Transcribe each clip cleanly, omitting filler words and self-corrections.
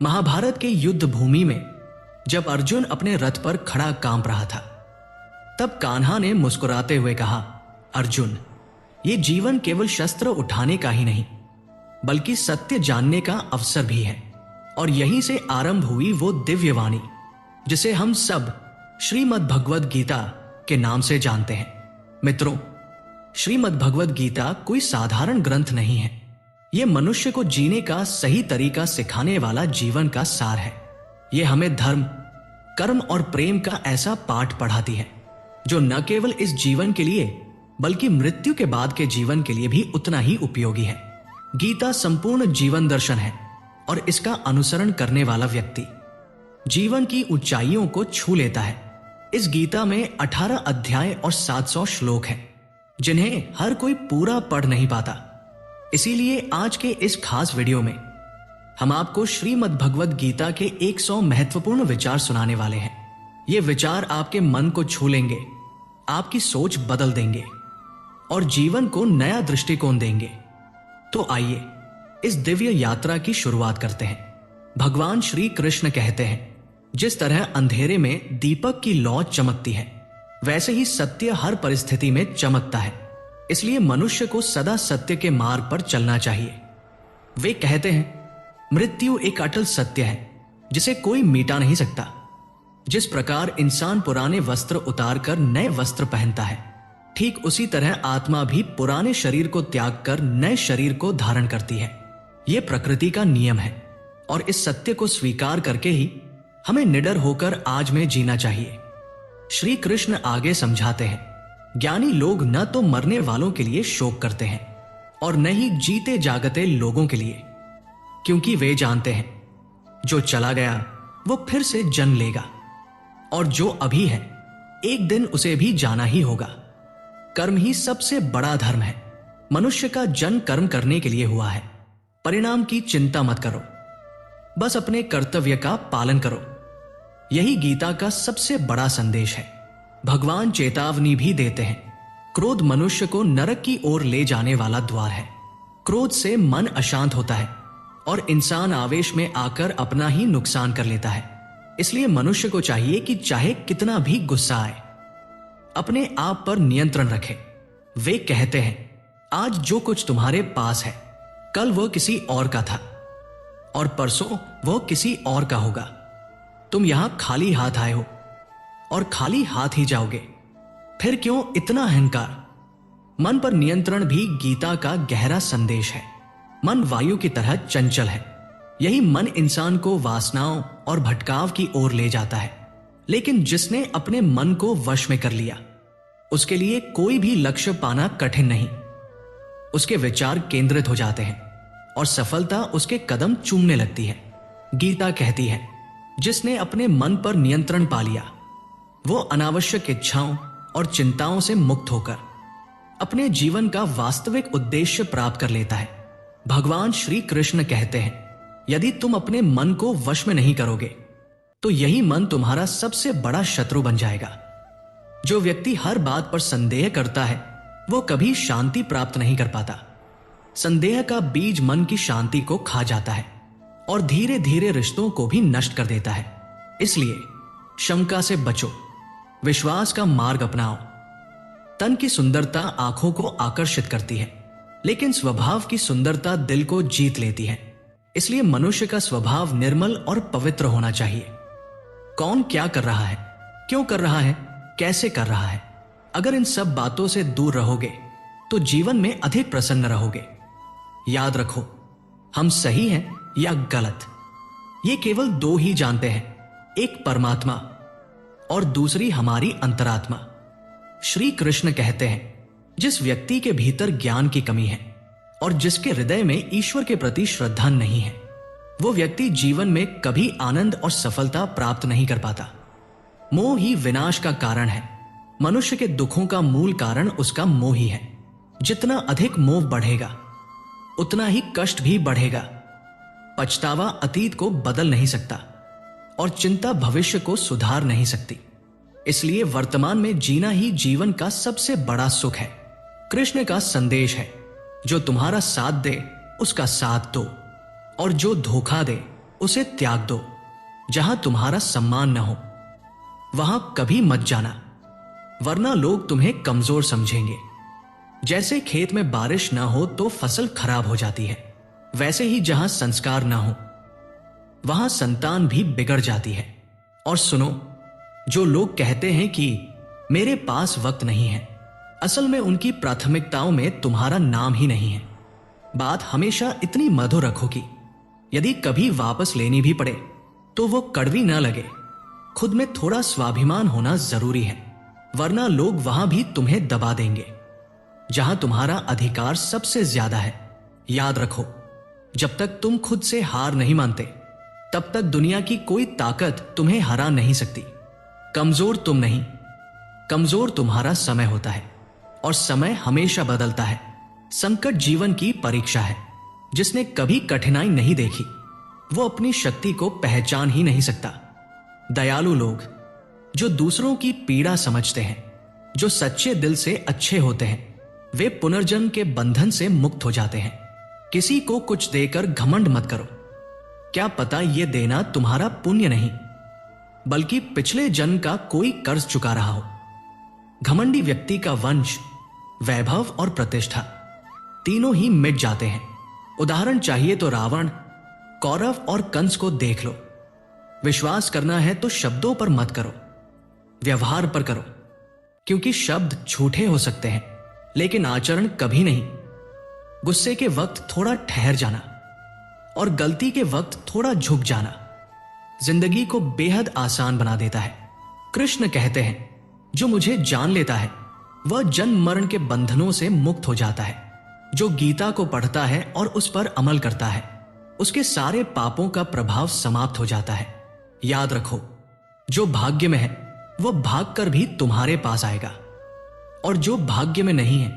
महाभारत के युद्ध भूमि में जब अर्जुन अपने रथ पर खड़ा कांप रहा था, तब कान्हा ने मुस्कुराते हुए कहा, अर्जुन, ये जीवन केवल शस्त्र उठाने का ही नहीं बल्कि सत्य जानने का अवसर भी है। और यहीं से आरंभ हुई वो दिव्य वाणी जिसे हम सब श्रीमद् भगवद गीता के नाम से जानते हैं। मित्रों, श्रीमद् भगवद गीता कोई साधारण ग्रंथ नहीं है। यह मनुष्य को जीने का सही तरीका सिखाने वाला जीवन का सार है। यह हमें धर्म, कर्म और प्रेम का ऐसा पाठ पढ़ाती है जो न केवल इस जीवन के लिए बल्कि मृत्यु के बाद के जीवन के लिए भी उतना ही उपयोगी है। गीता संपूर्ण जीवन दर्शन है और इसका अनुसरण करने वाला व्यक्ति जीवन की ऊंचाइयों को छू लेता है। इस गीता में 18 अध्याय और 700 श्लोक हैं, जिन्हें हर कोई पूरा पढ़ नहीं पाता। इसीलिए आज के इस खास वीडियो में हम आपको श्रीमद् भगवद गीता के 100 महत्वपूर्ण विचार सुनाने वाले हैं। ये विचार आपके मन को छू लेंगे, आपकी सोच बदल देंगे और जीवन को नया दृष्टिकोण देंगे। तो आइए इस दिव्य यात्रा की शुरुआत करते हैं। भगवान श्री कृष्ण कहते हैं, जिस तरह अंधेरे में दीपक की लौ चमकती है, वैसे ही सत्य हर परिस्थिति में चमकता है। इसलिए मनुष्य को सदा सत्य के मार्ग पर चलना चाहिए। वे कहते हैं, मृत्यु एक अटल सत्य है जिसे कोई मिटा नहीं सकता। जिस प्रकार इंसान पुराने वस्त्र उतारकर नए वस्त्र पहनता है, ठीक उसी तरह आत्मा भी पुराने शरीर को त्याग कर नए शरीर को धारण करती है। यह प्रकृति का नियम है और इस सत्य को स्वीकार करके ही हमें निडर होकर आज में जीना चाहिए। श्री कृष्ण आगे समझाते हैं, ज्ञानी लोग न तो मरने वालों के लिए शोक करते हैं और न ही जीते जागते लोगों के लिए, क्योंकि वे जानते हैं जो चला गया वो फिर से जन्म लेगा और जो अभी है एक दिन उसे भी जाना ही होगा। कर्म ही सबसे बड़ा धर्म है। मनुष्य का जन्म कर्म करने के लिए हुआ है। परिणाम की चिंता मत करो, बस अपने कर्तव्य का पालन करो। यही गीता का सबसे बड़ा संदेश है। भगवान चेतावनी भी देते हैं, क्रोध मनुष्य को नरक की ओर ले जाने वाला द्वार है। क्रोध से मन अशांत होता है और इंसान आवेश में आकर अपना ही नुकसान कर लेता है। इसलिए मनुष्य को चाहिए कि चाहे कितना भी गुस्सा आए, अपने आप पर नियंत्रण रखे। वे कहते हैं, आज जो कुछ तुम्हारे पास है कल वह किसी और का था और परसों वह किसी और का होगा। तुम यहां खाली हाथ आए हो और खाली हाथ ही जाओगे। फिर क्यों इतना अहंकार? मन पर नियंत्रण भी गीता का गहरा संदेश है। मन वायु की तरह चंचल है। यही मन इंसान को वासनाओं और भटकाव की ओर ले जाता है। लेकिन जिसने अपने मन को वश में कर लिया, उसके लिए कोई भी लक्ष्य पाना कठिन नहीं। उसके विचार केंद्रित हो जाते हैं और सफलता उसके कदम चूमने लगती है। गीता कहती है, जिसने अपने मन पर नियंत्रण पा लिया, वो अनावश्यक इच्छाओं और चिंताओं से मुक्त होकर अपने जीवन का वास्तविक उद्देश्य प्राप्त कर लेता है। भगवान श्री कृष्ण कहते हैं, यदि तुम अपने मन को वश में नहीं करोगे तो यही मन तुम्हारा सबसे बड़ा शत्रु बन जाएगा। जो व्यक्ति हर बात पर संदेह करता है वो कभी शांति प्राप्त नहीं कर पाता। संदेह का बीज मन की शांति को खा जाता है और धीरे धीरे रिश्तों को भी नष्ट कर देता है। इसलिए शंका से बचो, विश्वास का मार्ग अपनाओ। तन की सुंदरता आंखों को आकर्षित करती है, लेकिन स्वभाव की सुंदरता दिल को जीत लेती है। इसलिए मनुष्य का स्वभाव निर्मल और पवित्र होना चाहिए। कौन क्या कर रहा है, क्यों कर रहा है, कैसे कर रहा है, अगर इन सब बातों से दूर रहोगे तो जीवन में अधिक प्रसन्न रहोगे। याद रखो, हम सही हैं या गलत, ये केवल दो ही जानते हैं, एक परमात्मा और दूसरी हमारी अंतरात्मा। श्री कृष्ण कहते हैं, जिस व्यक्ति के भीतर ज्ञान की कमी है और जिसके हृदय में ईश्वर के प्रति श्रद्धा नहीं है, वो व्यक्ति जीवन में कभी आनंद और सफलता प्राप्त नहीं कर पाता। मोह ही विनाश का कारण है। मनुष्य के दुखों का मूल कारण उसका मोह ही है। जितना अधिक मोह बढ़ेगा उतना ही कष्ट भी बढ़ेगा। पछतावा अतीत को बदल नहीं सकता और चिंता भविष्य को सुधार नहीं सकती। इसलिए वर्तमान में जीना ही जीवन का सबसे बड़ा सुख है। कृष्ण का संदेश है, जो तुम्हारा साथ दे उसका साथ दो और जो धोखा दे उसे त्याग दो। जहां तुम्हारा सम्मान न हो वहां कभी मत जाना, वरना लोग तुम्हें कमजोर समझेंगे। जैसे खेत में बारिश ना हो तो फसल खराब हो जाती है, वैसे ही जहां संस्कार ना हो वहां संतान भी बिगड़ जाती है। और सुनो, जो लोग कहते हैं कि मेरे पास वक्त नहीं है, असल में उनकी प्राथमिकताओं में तुम्हारा नाम ही नहीं है। बात हमेशा इतनी मधुर रखो कि यदि कभी वापस लेनी भी पड़े तो वो कड़वी ना लगे। खुद में थोड़ा स्वाभिमान होना जरूरी है, वरना लोग वहां भी तुम्हें दबा देंगे जहां तुम्हारा अधिकार सबसे ज्यादा है। याद रखो, जब तक तुम खुद से हार नहीं मानते तब तक दुनिया की कोई ताकत तुम्हें हरा नहीं सकती। कमजोर तुम नहीं, कमजोर तुम्हारा समय होता है, और समय हमेशा बदलता है। संकट जीवन की परीक्षा है। जिसने कभी कठिनाई नहीं देखी वो अपनी शक्ति को पहचान ही नहीं सकता। दयालु लोग जो दूसरों की पीड़ा समझते हैं, जो सच्चे दिल से अच्छे होते हैं, वे पुनर्जन्म के बंधन से मुक्त हो जाते हैं। किसी को कुछ देकर घमंड मत करो। क्या पता ये देना तुम्हारा पुण्य नहीं बल्कि पिछले जन्म का कोई कर्ज चुका रहा हो। घमंडी व्यक्ति का वंश, वैभव और प्रतिष्ठा तीनों ही मिट जाते हैं। उदाहरण चाहिए तो रावण, कौरव और कंस को देख लो। विश्वास करना है तो शब्दों पर मत करो, व्यवहार पर करो, क्योंकि शब्द झूठे हो सकते हैं लेकिन आचरण कभी नहीं। गुस्से के वक्त थोड़ा ठहर जाना और गलती के वक्त थोड़ा झुक जाना जिंदगी को बेहद आसान बना देता है। कृष्ण कहते हैं, जो मुझे जान लेता है वह जन्म मरण के बंधनों से मुक्त हो जाता है। जो गीता को पढ़ता है और उस पर अमल करता है उसके सारे पापों का प्रभाव समाप्त हो जाता है। याद रखो, जो भाग्य में है वह भागकर भी तुम्हारे पास आएगा, और जो भाग्य में नहीं है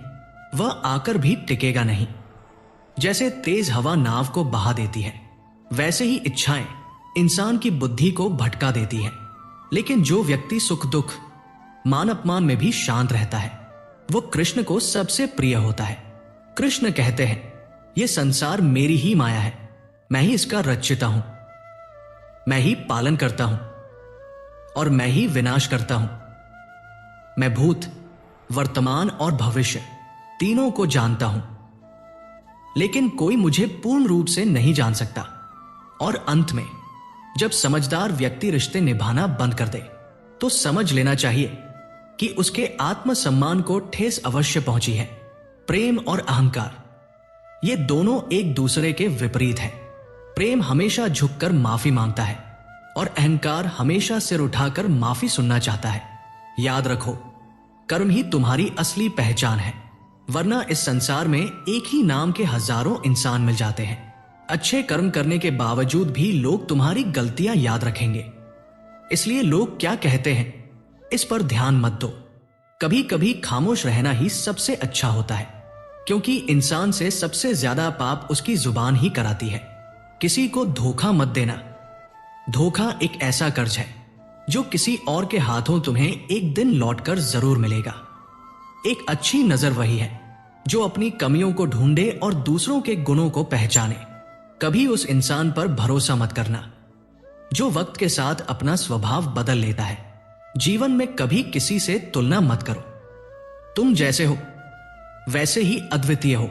वह आकर भी टिकेगा नहीं। जैसे तेज हवा नाव को बहा देती है, वैसे ही इच्छाएं इंसान की बुद्धि को भटका देती है। लेकिन जो व्यक्ति सुख दुख, मान अपमान में भी शांत रहता है वो कृष्ण को सबसे प्रिय होता है। कृष्ण कहते हैं, यह संसार मेरी ही माया है, मैं ही इसका रचिता हूं, मैं ही पालन करता हूं और मैं ही विनाश करता हूं। मैं भूत, वर्तमान और भविष्य तीनों को जानता हूं, लेकिन कोई मुझे पूर्ण रूप से नहीं जान सकता। और अंत में जब समझदार व्यक्ति रिश्ते निभाना बंद कर दे तो समझ लेना चाहिए कि उसके आत्मसम्मान को ठेस अवश्य पहुंची है। प्रेम और अहंकार ये दोनों एक दूसरे के विपरीत हैं। प्रेम हमेशा झुककर माफी मांगता है और अहंकार हमेशा सिर उठाकर माफी सुनना चाहता है। याद रखो, कर्म ही तुम्हारी असली पहचान है, वरना इस संसार में एक ही नाम के हजारों इंसान मिल जाते हैं। अच्छे कर्म करने के बावजूद भी लोग तुम्हारी गलतियां याद रखेंगे। इसलिए लोग क्या कहते हैं इस पर ध्यान मत दो। कभी कभी खामोश रहना ही सबसे अच्छा होता है, क्योंकि इंसान से सबसे ज्यादा पाप उसकी जुबान ही कराती है। किसी को धोखा मत देना। धोखा एक ऐसा कर्ज है जो किसी और के हाथों तुम्हें एक दिन लौटकर जरूर मिलेगा। एक अच्छी नजर वही है जो अपनी कमियों को ढूंढे और दूसरों के गुणों को पहचाने। कभी उस इंसान पर भरोसा मत करना जो वक्त के साथ अपना स्वभाव बदल लेता है। जीवन में कभी किसी से तुलना मत करो। तुम जैसे हो वैसे ही अद्वितीय हो,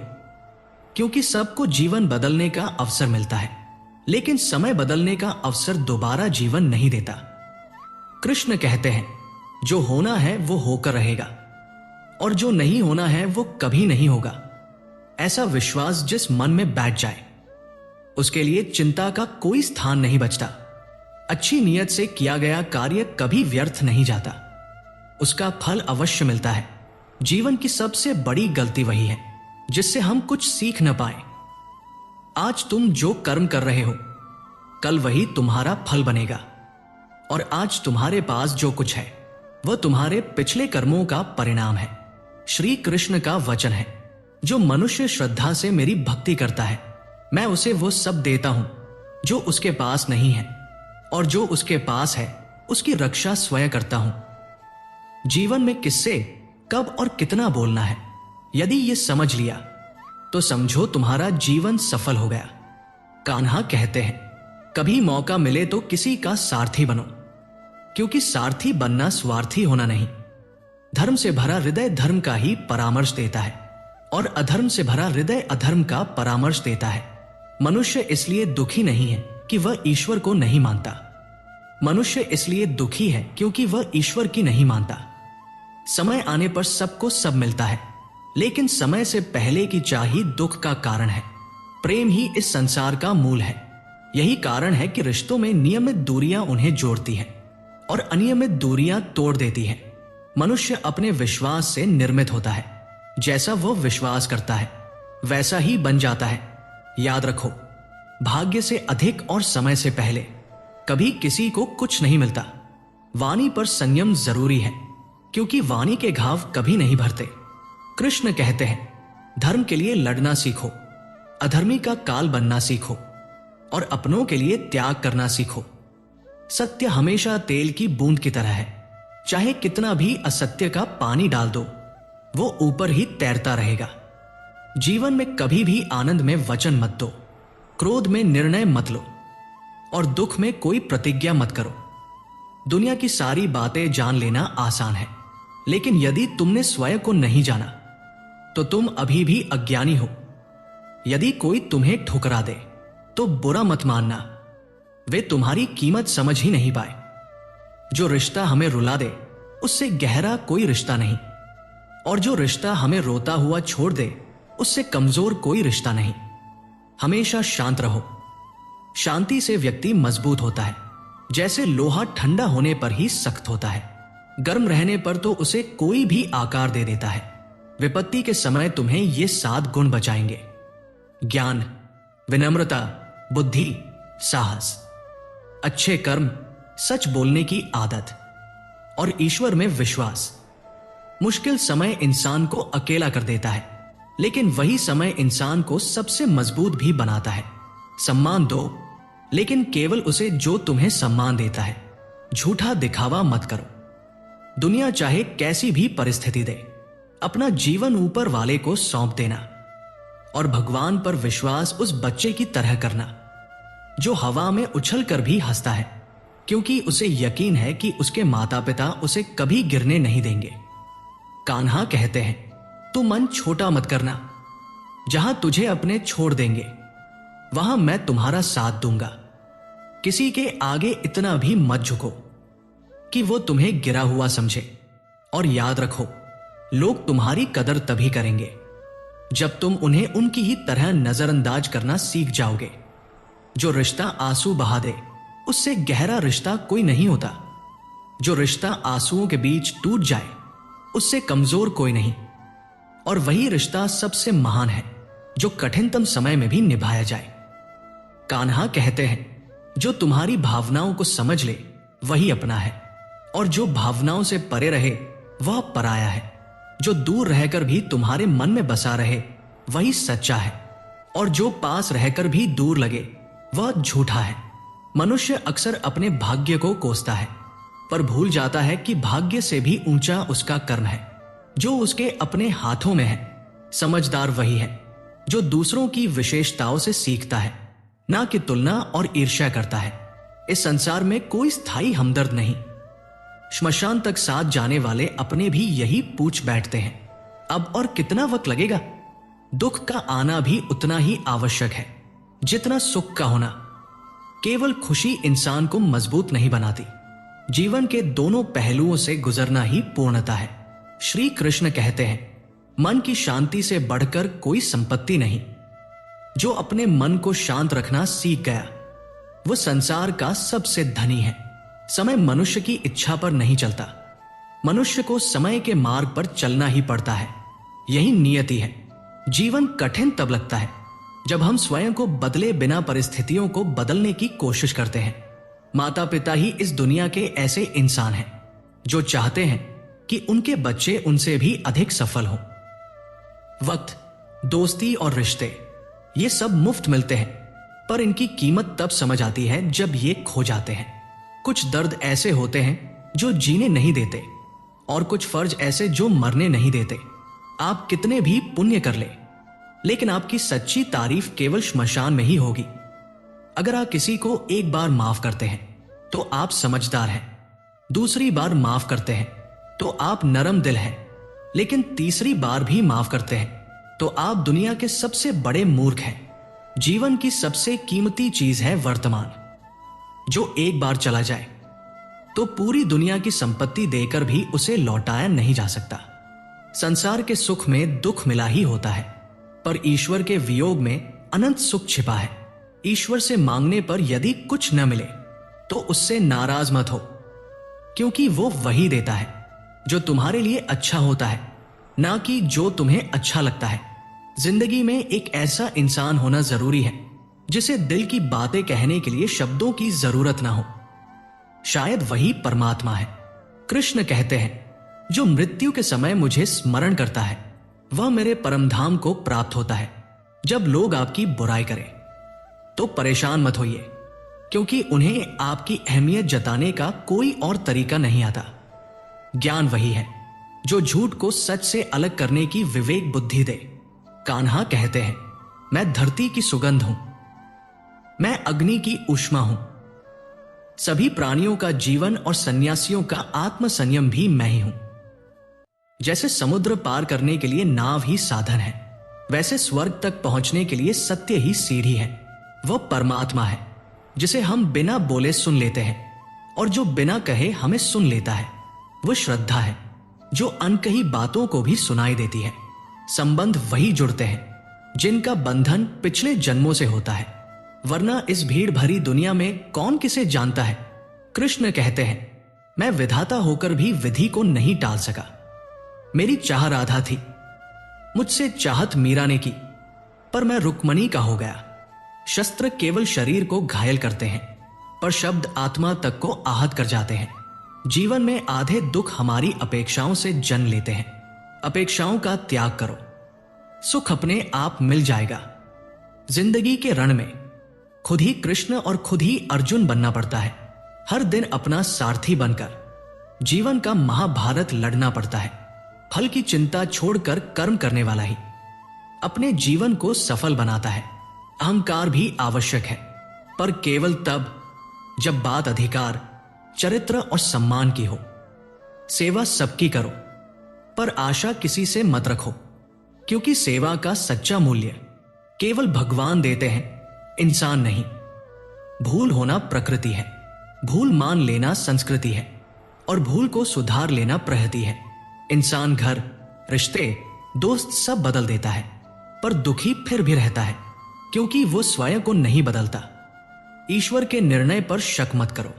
क्योंकि सबको जीवन बदलने का अवसर मिलता है, लेकिन समय बदलने का अवसर दोबारा जीवन नहीं देता। कृष्ण कहते हैं, जो होना है वो होकर रहेगा और जो नहीं होना है वो कभी नहीं होगा। ऐसा विश्वास जिस मन में बैठ जाए उसके लिए चिंता का कोई स्थान नहीं बचता। अच्छी नीयत से किया गया कार्य कभी व्यर्थ नहीं जाता, उसका फल अवश्य मिलता है। जीवन की सबसे बड़ी गलती वही है जिससे हम कुछ सीख न पाए। आज तुम जो कर्म कर रहे हो कल वही तुम्हारा फल बनेगा, और आज तुम्हारे पास जो कुछ है वह तुम्हारे पिछले कर्मों का परिणाम है। श्री कृष्ण का वचन है, जो मनुष्य श्रद्धा से मेरी भक्ति करता है मैं उसे वो सब देता हूं जो उसके पास नहीं है, और जो उसके पास है उसकी रक्षा स्वयं करता हूं। जीवन में किससे कब और कितना बोलना है, यदि ये समझ लिया तो समझो तुम्हारा जीवन सफल हो गया। कान्हा कहते हैं, कभी मौका मिले तो किसी का सारथी बनो, क्योंकि सारथी बनना स्वार्थी होना नहीं। धर्म से भरा हृदय धर्म का ही परामर्श देता है और अधर्म से भरा हृदय अधर्म का परामर्श देता है। मनुष्य इसलिए दुखी नहीं है कि वह ईश्वर को नहीं मानता। मनुष्य इसलिए दुखी है क्योंकि वह ईश्वर की नहीं मानता। समय आने पर सबको सब मिलता है, लेकिन समय से पहले की चाह ही दुख का कारण है। प्रेम ही इस संसार का मूल है। यही कारण है कि रिश्तों में नियमित दूरियां उन्हें जोड़ती हैं और अनियमित दूरियां तोड़ देती हैं। मनुष्य अपने विश्वास से निर्मित होता है। जैसा वह विश्वास करता है वैसा ही बन जाता है। याद रखो, भाग्य से अधिक और समय से पहले कभी किसी को कुछ नहीं मिलता। वाणी पर संयम जरूरी है, क्योंकि वाणी के घाव कभी नहीं भरते। कृष्ण कहते हैं, धर्म के लिए लड़ना सीखो, अधर्मी का काल बनना सीखो और अपनों के लिए त्याग करना सीखो। सत्य हमेशा तेल की बूंद की तरह है। चाहे कितना भी असत्य का पानी डाल दो, वो ऊपर ही तैरता रहेगा। जीवन में कभी भी आनंद में वचन मत दो, क्रोध में निर्णय मत लो और दुख में कोई प्रतिज्ञा मत करो। दुनिया की सारी बातें जान लेना आसान है, लेकिन यदि तुमने स्वयं को नहीं जाना तो तुम अभी भी अज्ञानी हो। यदि कोई तुम्हें ठुकरा दे तो बुरा मत मानना, वे तुम्हारी कीमत समझ ही नहीं पाए। जो रिश्ता हमें रुला दे उससे गहरा कोई रिश्ता नहीं, और जो रिश्ता हमें रोता हुआ छोड़ दे उससे कमजोर कोई रिश्ता नहीं। हमेशा शांत रहो। शांति से व्यक्ति मजबूत होता है। जैसे लोहा ठंडा होने पर ही सख्त होता है, गर्म रहने पर तो उसे कोई भी आकार दे देता है। विपत्ति के समय तुम्हें ये 7 गुण बचाएंगे: ज्ञान, विनम्रता, बुद्धि, साहस, अच्छे कर्म, सच बोलने की आदत और ईश्वर में विश्वास। मुश्किल समय इंसान को अकेला कर देता है, लेकिन वही समय इंसान को सबसे मजबूत भी बनाता है। सम्मान दो, लेकिन केवल उसे जो तुम्हें सम्मान देता है। झूठा दिखावा मत करो। दुनिया चाहे कैसी भी परिस्थिति दे, अपना जीवन ऊपर वाले को सौंप देना और भगवान पर विश्वास उस बच्चे की तरह करना जो हवा में उछल कर भी हंसता है, क्योंकि उसे यकीन है कि उसके माता पिता उसे कभी गिरने नहीं देंगे। कान्हा कहते हैं, तू मन छोटा मत करना। जहां तुझे अपने छोड़ देंगे वहां मैं तुम्हारा साथ दूंगा। किसी के आगे इतना भी मत झुको कि वो तुम्हें गिरा हुआ समझे। और याद रखो, लोग तुम्हारी कदर तभी करेंगे जब तुम उन्हें उनकी ही तरह नजरअंदाज करना सीख जाओगे। जो रिश्ता आंसू बहा दे उससे गहरा रिश्ता कोई नहीं होता। जो रिश्ता आंसुओं के बीच टूट जाए उससे कमजोर कोई नहीं। और वही रिश्ता सबसे महान है जो कठिनतम समय में भी निभाया जाए। कान्हा कहते हैं, जो तुम्हारी भावनाओं को समझ ले वही अपना है, और जो भावनाओं से परे रहे वह पराया है। जो दूर रहकर भी तुम्हारे मन में बसा रहे वही सच्चा है, और जो पास रहकर भी दूर लगे वह झूठा है। मनुष्य अक्सर अपने भाग्य को कोसता है, पर भूल जाता है कि भाग्य से भी ऊंचा उसका कर्म है जो उसके अपने हाथों में है। समझदार वही है जो दूसरों की विशेषताओं से सीखता है, ना कि तुलना और ईर्ष्या करता है। इस संसार में कोई स्थायी हमदर्द नहीं। श्मशान तक साथ जाने वाले अपने भी यही पूछ बैठते हैं, अब और कितना वक्त लगेगा। दुख का आना भी उतना ही आवश्यक है जितना सुख का होना। केवल खुशी इंसान को मजबूत नहीं बनाती, जीवन के दोनों पहलुओं से गुजरना ही पूर्णता है। श्री कृष्ण कहते हैं, मन की शांति से बढ़कर कोई संपत्ति नहीं। जो अपने मन को शांत रखना सीख गया वो संसार का सबसे धनी है। समय मनुष्य की इच्छा पर नहीं चलता, मनुष्य को समय के मार्ग पर चलना ही पड़ता है। यही नियति है। जीवन कठिन तब लगता है जब हम स्वयं को बदले बिना परिस्थितियों को बदलने की कोशिश करते हैं। माता पिता ही इस दुनिया के ऐसे इंसान हैं जो चाहते हैं कि उनके बच्चे उनसे भी अधिक सफल हों। वक्त, दोस्ती और रिश्ते ये सब मुफ्त मिलते हैं, पर इनकी कीमत तब समझ आती है जब ये खो जाते हैं। कुछ दर्द ऐसे होते हैं जो जीने नहीं देते, और कुछ फर्ज ऐसे जो मरने नहीं देते। आप कितने भी पुण्य कर ले, लेकिन आपकी सच्ची तारीफ केवल श्मशान में ही होगी। अगर आप किसी को एक बार माफ करते हैं तो आप समझदार हैं, दूसरी बार माफ करते हैं तो आप नरम दिल हैं, लेकिन तीसरी बार भी माफ करते हैं तो आप दुनिया के सबसे बड़े मूर्ख हैं। जीवन की सबसे कीमती चीज है वर्तमान, जो एक बार चला जाए तो पूरी दुनिया की संपत्ति देकर भी उसे लौटाया नहीं जा सकता। संसार के सुख में दुख मिला ही होता है, पर ईश्वर के वियोग में अनंत सुख छिपा है। ईश्वर से मांगने पर यदि कुछ न मिले तो उससे नाराज मत हो, क्योंकि वो वही देता है जो तुम्हारे लिए अच्छा होता है, ना कि जो तुम्हें अच्छा लगता है। जिंदगी में एक ऐसा इंसान होना जरूरी है जिसे दिल की बातें कहने के लिए शब्दों की जरूरत ना हो। शायद वही परमात्मा है। कृष्ण कहते हैं, जो मृत्यु के समय मुझे स्मरण करता है वह मेरे परमधाम को प्राप्त होता है। जब लोग आपकी बुराई करें तो परेशान मत होइए, क्योंकि उन्हें आपकी अहमियत जताने का कोई और तरीका नहीं आता। ज्ञान वही है जो झूठ को सच से अलग करने की विवेक बुद्धि दे। कान्हा कहते हैं, मैं धरती की सुगंध हूं, मैं अग्नि की ऊष्मा हूं, सभी प्राणियों का जीवन और सन्यासियों का आत्म संयम भी मैं ही हूं। जैसे समुद्र पार करने के लिए नाव ही साधन है, वैसे स्वर्ग तक पहुंचने के लिए सत्य ही सीढ़ी है। वह परमात्मा है जिसे हम बिना बोले सुन लेते हैं, और जो बिना कहे हमें सुन लेता है। वह श्रद्धा है जो अनकही बातों को भी सुनाई देती है। संबंध वही जुड़ते हैं जिनका बंधन पिछले जन्मों से होता है, वरना इस भीड़ भरी दुनिया में कौन किसे जानता है। कृष्ण कहते हैं, मैं विधाता होकर भी विधि को नहीं टाल सका। मेरी चाह राधा थी, मुझसे चाहत मीरा ने की, पर मैं रुक्मणी का हो गया। शस्त्र केवल शरीर को घायल करते हैं, पर शब्द आत्मा तक को आहत कर जाते हैं। जीवन में आधे दुख हमारी अपेक्षाओं से जन्म लेते हैं। अपेक्षाओं का त्याग करो, सुख अपने आप मिल जाएगा। जिंदगी के रण में खुद ही कृष्ण और खुद ही अर्जुन बनना पड़ता है। हर दिन अपना सारथी बनकर जीवन का महाभारत लड़ना पड़ता है। फल की चिंता छोड़कर कर्म करने वाला ही अपने जीवन को सफल बनाता है। अहंकार भी आवश्यक है, पर केवल तब जब बात अधिकार, चरित्र और सम्मान की हो। सेवा सबकी करो, पर आशा किसी से मत रखो, क्योंकि सेवा का सच्चा मूल्य केवल भगवान देते हैं, इंसान नहीं। भूल होना प्रकृति है, भूल मान लेना संस्कृति है, और भूल को सुधार लेना प्रहति है। इंसान घर, रिश्ते, दोस्त सब बदल देता है, पर दुखी फिर भी रहता है, क्योंकि वो स्वयं को नहीं बदलता। ईश्वर के निर्णय पर शक मत करो।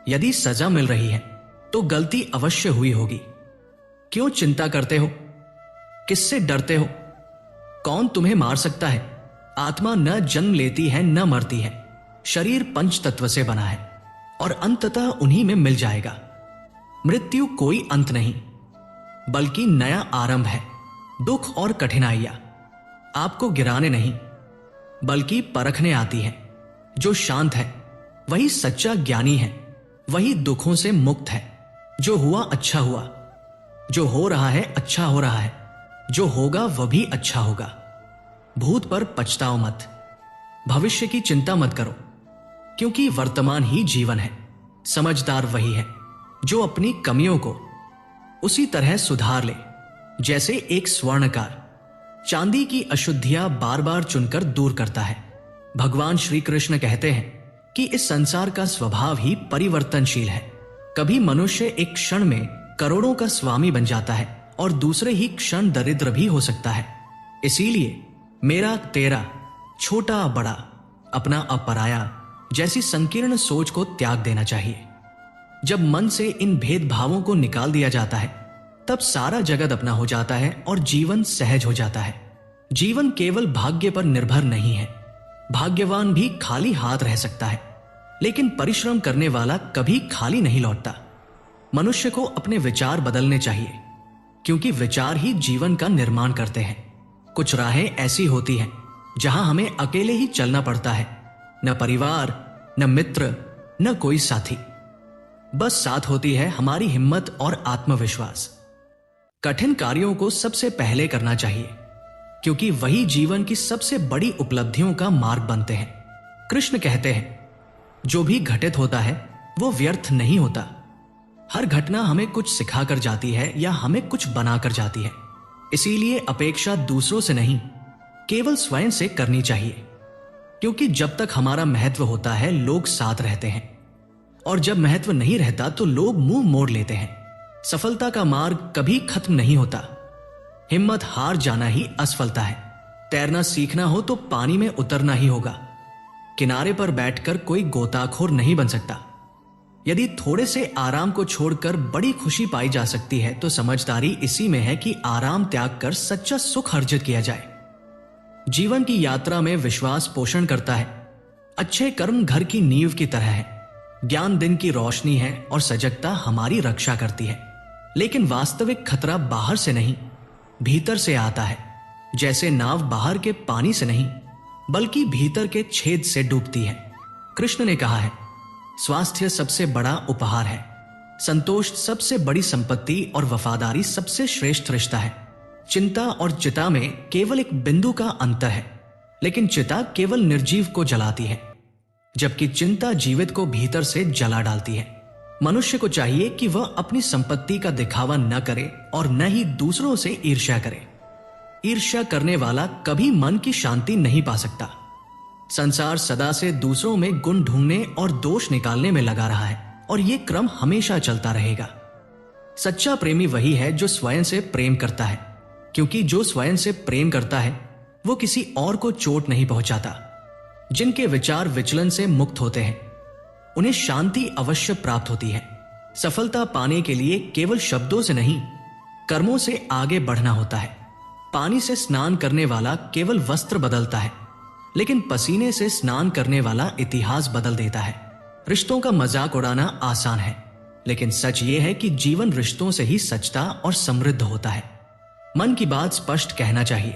यदि सजा मिल रही है तो गलती अवश्य हुई होगी। क्यों चिंता करते हो? किससे डरते हो? कौन तुम्हें मार सकता है? आत्मा न जन्म लेती है न मरती है। शरीर पंच तत्व से बना है और अंततः उन्हीं में मिल जाएगा। मृत्यु कोई अंत नहीं, बल्कि नया आरंभ है। दुख और कठिनाइयां आपको गिराने नहीं, बल्कि परखने आती है। जो शांत है वही सच्चा ज्ञानी है, वही दुखों से मुक्त है। जो हुआ अच्छा हुआ, जो हो रहा है अच्छा हो रहा है, जो होगा वह भी अच्छा होगा। भूत पर पछताओ मत, भविष्य की चिंता मत करो, क्योंकि वर्तमान ही जीवन है। समझदार वही है जो अपनी कमियों को उसी तरह सुधार ले जैसे एक स्वर्णकार चांदी की अशुद्धियां बार बार चुनकर दूर करता है। भगवान श्री कृष्ण कहते हैं कि इस संसार का स्वभाव ही परिवर्तनशील है। कभी मनुष्य एक क्षण में करोड़ों का स्वामी बन जाता है और दूसरे ही क्षण दरिद्र भी हो सकता है। इसीलिए मेरा तेरा, छोटा बड़ा, अपना अपराया जैसी संकीर्ण सोच को त्याग देना चाहिए। जब मन से इन भेदभावों को निकाल दिया जाता है तब सारा जगत अपना हो जाता है और जीवन सहज हो जाता है। जीवन केवल भाग्य पर निर्भर नहीं है। भाग्यवान भी खाली हाथ रह सकता है, लेकिन परिश्रम करने वाला कभी खाली नहीं लौटता। मनुष्य को अपने विचार बदलने चाहिए, क्योंकि विचार ही जीवन का निर्माण करते हैं। कुछ राहें ऐसी होती हैं जहां हमें अकेले ही चलना पड़ता है। न परिवार, न मित्र, न कोई साथी, बस साथ होती है हमारी हिम्मत और आत्मविश्वास। कठिन कार्यों को सबसे पहले करना चाहिए, क्योंकि वही जीवन की सबसे बड़ी उपलब्धियों का मार्ग बनते हैं। कृष्ण कहते हैं, जो भी घटित होता है वो व्यर्थ नहीं होता। हर घटना हमें कुछ सिखाकर जाती है या हमें कुछ बनाकर जाती है। इसीलिए अपेक्षा दूसरों से नहीं, केवल स्वयं से करनी चाहिए। क्योंकि जब तक हमारा महत्व होता है लोग साथ रहते हैं, और जब महत्व नहीं रहता तो लोग मुंह मोड़ लेते हैं। सफलता का मार्ग कभी खत्म नहीं होता। हिम्मत हार जाना ही असफलता है। तैरना सीखना हो तो पानी में उतरना ही होगा। किनारे पर बैठकर कोई गोताखोर नहीं बन सकता। यदि थोड़े से आराम को छोड़कर बड़ी खुशी पाई जा सकती है तो समझदारी इसी में है कि आराम त्याग कर सच्चा सुख अर्जित किया जाए। जीवन की यात्रा में विश्वास पोषण करता है। अच्छे कर्म घर की नींव की तरह है। ज्ञान दिन की रोशनी है और सजगता हमारी रक्षा करती है। लेकिन वास्तविक खतरा बाहर से नहीं, भीतर से आता है। जैसे नाव बाहर के पानी से नहीं बल्कि भीतर के छेद से डूबती है। कृष्ण ने कहा है, स्वास्थ्य सबसे बड़ा उपहार है, संतोष सबसे बड़ी संपत्ति और वफादारी सबसे श्रेष्ठ रिश्ता है। चिंता और चिता में केवल एक बिंदु का अंतर है, लेकिन चिता केवल निर्जीव को जलाती है, जबकि चिंता जीवित को भीतर से जला डालती है। मनुष्य को चाहिए कि वह अपनी संपत्ति का दिखावा न करे और न ही दूसरों से ईर्ष्या करे। ईर्ष्या करने वाला कभी मन की शांति नहीं पा सकता। संसार सदा से दूसरों में गुण ढूंढने और दोष निकालने में लगा रहा है, और यह क्रम हमेशा चलता रहेगा। सच्चा प्रेमी वही है जो स्वयं से प्रेम करता है, क्योंकि जो स्वयं से प्रेम करता है वो किसी और को चोट नहीं पहुंचाता। जिनके विचार विचलन से मुक्त होते हैं उन्हें शांति अवश्य प्राप्त होती है। सफलता पाने के लिए केवल शब्दों से नहीं, कर्मों से आगे बढ़ना होता है। पानी से स्नान करने वाला केवल वस्त्र बदलता है, लेकिन पसीने से स्नान करने वाला इतिहास बदल देता है। रिश्तों का मजाक उड़ाना आसान है, लेकिन सच ये है कि जीवन रिश्तों से ही सचता और समृद्ध होता है। मन की बात स्पष्ट कहना चाहिए,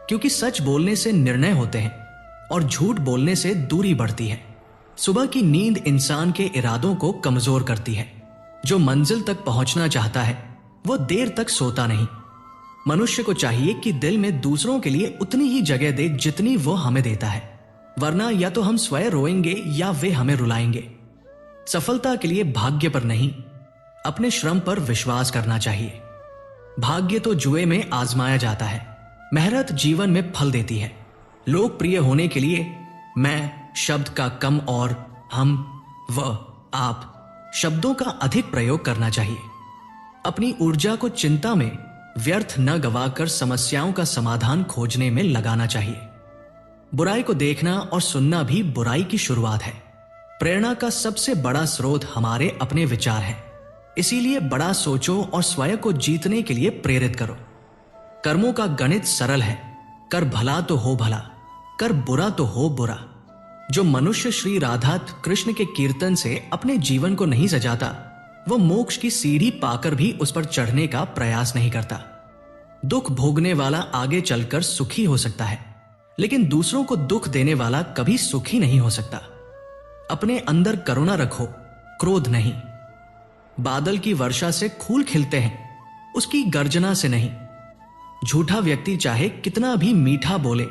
क्योंकि सच बोलने से निर्णय होते हैं और झूठ बोलने से दूरी बढ़ती है। सुबह की नींद इंसान के इरादों को कमजोर करती है। जो मंजिल तक पहुंचना चाहता है वो देर तक सोता नहीं। मनुष्य को चाहिए कि दिल में दूसरों के लिए उतनी ही जगह दे जितनी वो हमें देता है, वरना या तो हम स्वयं रोएंगे या वे हमें रुलाएंगे। सफलता के लिए भाग्य पर नहीं, अपने श्रम पर विश्वास करना चाहिए। भाग्य तो जुए में आजमाया जाता है, मेहनत जीवन में फल देती है। लोकप्रिय होने के लिए मैं शब्द का कम और हम, वह, आप शब्दों का अधिक प्रयोग करना चाहिए। अपनी ऊर्जा को चिंता में व्यर्थ न गवाकर समस्याओं का समाधान खोजने में लगाना चाहिए। बुराई को देखना और सुनना भी बुराई की शुरुआत है। प्रेरणा का सबसे बड़ा स्रोत हमारे अपने विचार हैं। इसीलिए बड़ा सोचो और स्वयं को जीतने के लिए प्रेरित करो। कर्मों का गणित सरल है, कर भला तो हो भला, कर बुरा तो हो बुरा। जो मनुष्य श्री राधा कृष्ण के कीर्तन से अपने जीवन को नहीं सजाता, वो मोक्ष की सीढ़ी पाकर भी उस पर चढ़ने का प्रयास नहीं करता। दुख भोगने वाला आगे चलकर सुखी हो सकता है, लेकिन दूसरों को दुख देने वाला कभी सुखी नहीं हो सकता। अपने अंदर करुणा रखो, क्रोध नहीं। बादल की वर्षा से फूल खिलते हैं, उसकी गर्जना से नहीं। झूठा व्यक्ति चाहे कितना भी मीठा बोले,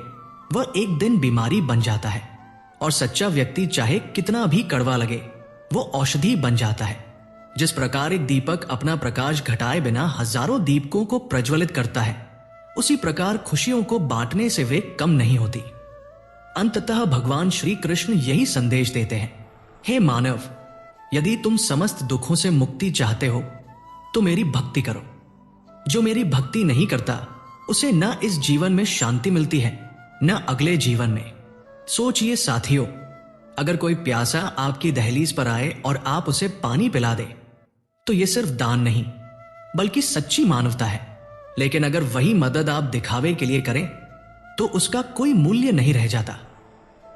वह एक दिन बीमारी बन जाता है, और सच्चा व्यक्ति चाहे कितना भी कड़वा लगे, वो औषधि बन जाता है। जिस प्रकार एक दीपक अपना प्रकाश घटाए बिना हजारों दीपकों को प्रज्वलित करता है, उसी प्रकार खुशियों को बांटने से वे कम नहीं होती। अंततः भगवान श्री कृष्ण यही संदेश देते हैं, हे मानव, यदि तुम समस्त दुखों से मुक्ति चाहते हो तो मेरी भक्ति करो। जो मेरी भक्ति नहीं करता उसे न इस जीवन में शांति मिलती है न अगले जीवन में। सोचिए साथियों, अगर कोई प्यासा आपकी दहलीज पर आए और आप उसे पानी पिला दे तो यह सिर्फ दान नहीं बल्कि सच्ची मानवता है। लेकिन अगर वही मदद आप दिखावे के लिए करें तो उसका कोई मूल्य नहीं रह जाता।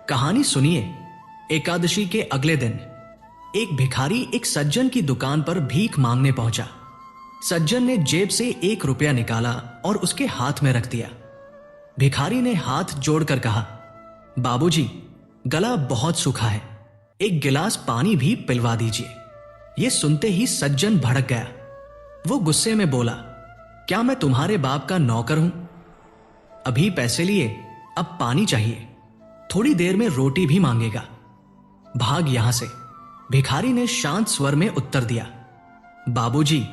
कहानी सुनिए। एकादशी के अगले दिन एक भिखारी एक सज्जन की दुकान पर भीख मांगने पहुंचा। सज्जन ने जेब से 1 रुपया निकाला और उसके हाथ में रख दिया। भिखारी ने हाथ जोड़कर कहा, बाबूजी, गला बहुत सूखा है, एक गिलास पानी भी पिलवा दीजिए। यह सुनते ही सज्जन भड़क गया। वो गुस्से में बोला, क्या मैं तुम्हारे बाप का नौकर हूं? अभी पैसे लिए, अब पानी चाहिए। थोड़ी देर में रोटी भी मांगेगा। भाग यहां से, भिखारी ने शांत स्वर में उत्तर दिया। बाबूजी,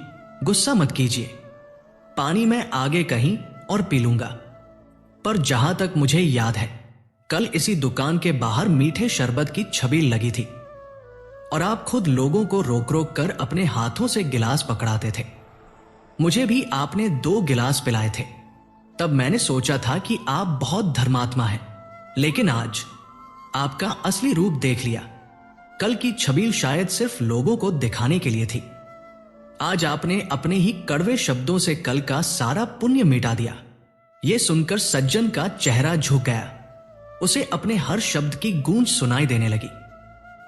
गुस्सा मत कीजिए, पानी मैं आगे कहीं और पी लूंगा। पर जहां तक मुझे याद है, कल इसी दुकान के बाहर मीठे शरबत की छबील लगी थी और आप खुद लोगों को रोक रोक कर अपने हाथों से गिलास पकड़ाते थे। मुझे भी आपने 2 गिलास पिलाए थे। तब मैंने सोचा था कि आप बहुत धर्मात्मा हैं, लेकिन आज आपका असली रूप देख लिया। कल की छबील शायद सिर्फ लोगों को दिखाने के लिए थी। आज आपने अपने ही कड़वे शब्दों से कल का सारा पुण्य मिटा दिया। यह सुनकर सज्जन का चेहरा झुक गया। उसे अपने हर शब्द की गूंज सुनाई देने लगी।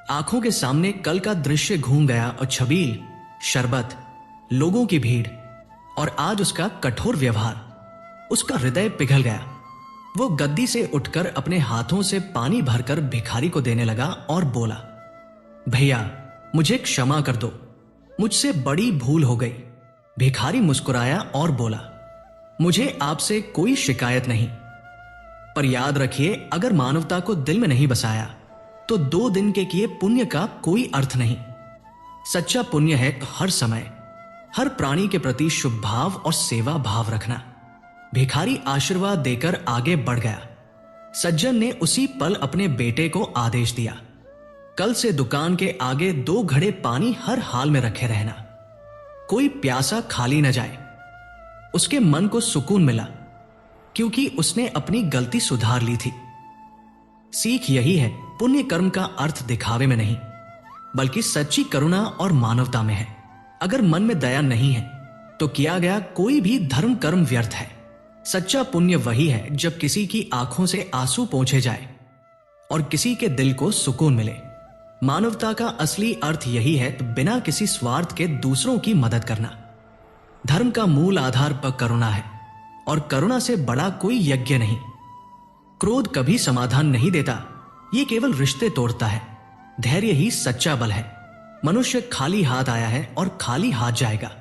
आंखों के सामने कल का दृश्य घूम गया और छबील, शरबत, लोगों की भीड़ और आज उसका कठोर व्यवहार। उसका हृदय पिघल गया। वो गद्दी से उठकर अपने हाथों से पानी भरकर भिखारी को देने लगा और बोला, भैया, मुझे क्षमा कर दो, मुझसे बड़ी भूल हो गई। भिखारी मुस्कुराया और बोला, मुझे आपसे कोई शिकायत नहीं, पर याद रखिए, अगर मानवता को दिल में नहीं बसाया तो 2 दिन के किए पुण्य का कोई अर्थ नहीं। सच्चा पुण्य है हर समय हर प्राणी के प्रति शुभ भाव और सेवा भाव रखना। भिखारी आशीर्वाद देकर आगे बढ़ गया। सज्जन ने उसी पल अपने बेटे को आदेश दिया, कल से दुकान के आगे 2 घड़े पानी हर हाल में रखे रहना, कोई प्यासा खाली न जाए। उसके मन को सुकून मिला, क्योंकि उसने अपनी गलती सुधार ली थी। सीख यही है, पुण्य कर्म का अर्थ दिखावे में नहीं, बल्कि सच्ची करुणा और मानवता में है। अगर मन में दया नहीं है तो किया गया कोई भी धर्म कर्म व्यर्थ है। सच्चा पुण्य वही है जब किसी की आंखों से आंसू पोंछे जाए और किसी के दिल को सुकून मिले। मानवता का असली अर्थ यही है, तो बिना किसी स्वार्थ के दूसरों की मदद करना। धर्म का मूल आधार पर करुणा है और करुणा से बड़ा कोई यज्ञ नहीं। क्रोध कभी समाधान नहीं देता, ये केवल रिश्ते तोड़ता है। धैर्य ही सच्चा बल है। मनुष्य खाली हाथ आया है और खाली हाथ जाएगा,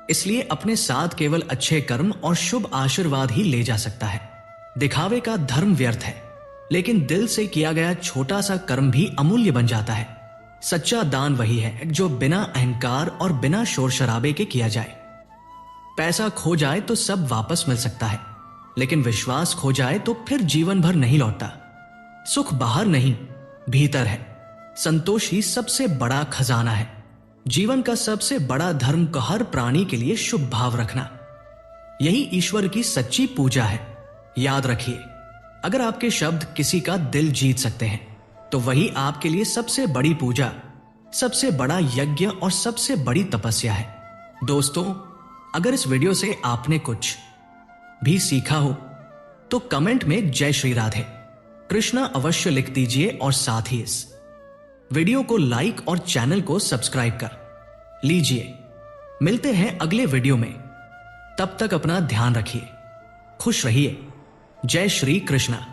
इसलिए अपने साथ केवल अच्छे कर्म और शुभ आशीर्वाद ही ले जा सकता है। दिखावे का धर्म व्यर्थ है, लेकिन दिल से किया गया छोटा सा कर्म भी अमूल्य बन जाता है। सच्चा दान वही है जो बिना अहंकार और बिना शोर शराबे के किया जाए। पैसा खो जाए तो सब वापस मिल सकता है, लेकिन विश्वास खो जाए तो फिर जीवन भर नहीं लौटता। सुख बाहर नहीं, भीतर है। संतोष ही सबसे बड़ा खजाना है। जीवन का सबसे बड़ा धर्म को हर प्राणी के लिए शुभ भाव रखना, यही ईश्वर की सच्ची पूजा है। याद रखिए, अगर आपके शब्द किसी का दिल जीत सकते हैं तो वही आपके लिए सबसे बड़ी पूजा, सबसे बड़ा यज्ञ और सबसे बड़ी तपस्या है। दोस्तों, अगर इस वीडियो से आपने कुछ भी सीखा हो तो कमेंट में जय श्री राधे कृष्णा अवश्य लिख दीजिए और साथ ही इस वीडियो को लाइक और चैनल को सब्सक्राइब कर लीजिए। मिलते हैं अगले वीडियो में, तब तक अपना ध्यान रखिए, खुश रहिए। जय श्री कृष्णा।